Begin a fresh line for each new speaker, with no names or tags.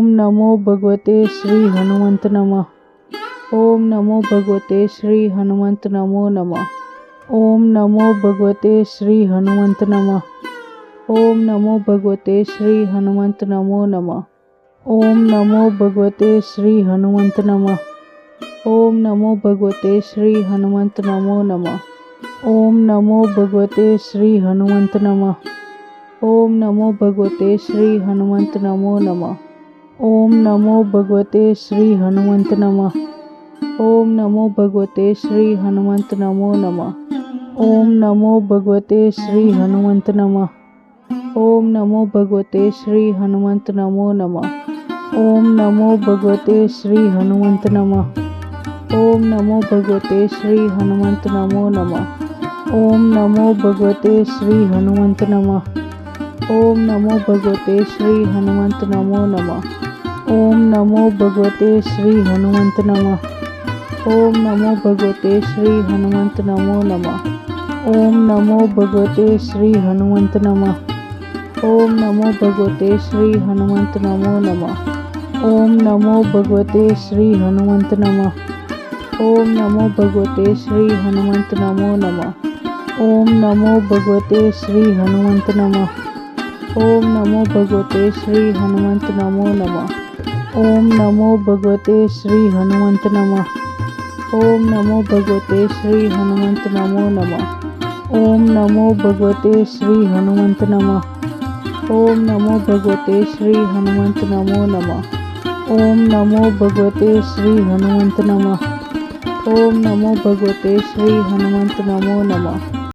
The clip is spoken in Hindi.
ओम नमो भगवते श्री हनुमंत नमः। ओम नमो भगवते श्री हनुमंत नमो नमः। ओम नमो भगवते श्री हनुमंत नमः। ओम नमो भगवते श्री हनुमंत नमो नमः। ओम नमो भगवते श्री हनुमंत नमः। ओम नमो भगवते श्री हनुमंत नमो नमः। ओम नमो भगवते श्री हनुमंत नमः। ओम नमो भगवते श्री हनुमंत नमो नमः। ओम नमो भगवते श्री हनुमंत नमः। ओम नमो भगवते श्री हनुमंत नमो नमः। ओम नमो भगवते श्री हनुमंत नमः। ओम नमो भगवते श्री हनुमंत नमो नमः। ओम नमो भगवते श्री हनुमंत नमः। ओम नमो भगवते श्री हनुमंत नमो नमः। ओम नमो भगवते श्री हनुमंत नमः। ओम नमो भगवते श्री हनुमंत नमो नमः। ओम नमो भगवते श्री हनुमंत नमः। ओम नमो भगवते श्री हनुमंत नमो नमः। ओम नमो भगवते श्री हनुमंत नमः। ओम नमो भगवते श्री हनुमंत नमो नमः। ओम नमो भगवते श्री हनुमंत नमः। ओम नमो भगवते श्री हनुमंत नमो नमः। ओम नमो भगवते श्री हनुमंत नमः। ओम नमो भगवते श्री हनुमंत नमो नमः। ओम नमो भगवते श्री हनुमंत नमः। ओम नमो भगवते श्री हनुमंत नमो नमः। ओम नमो भगवते श्री हनुमंत नमः। ओम नमो भगवते श्री हनुमंत नमो नमः। ओम नमो भगवते श्री हनुमंत नमः। ओम नमो भगवते श्री हनुमंत नमो नमः।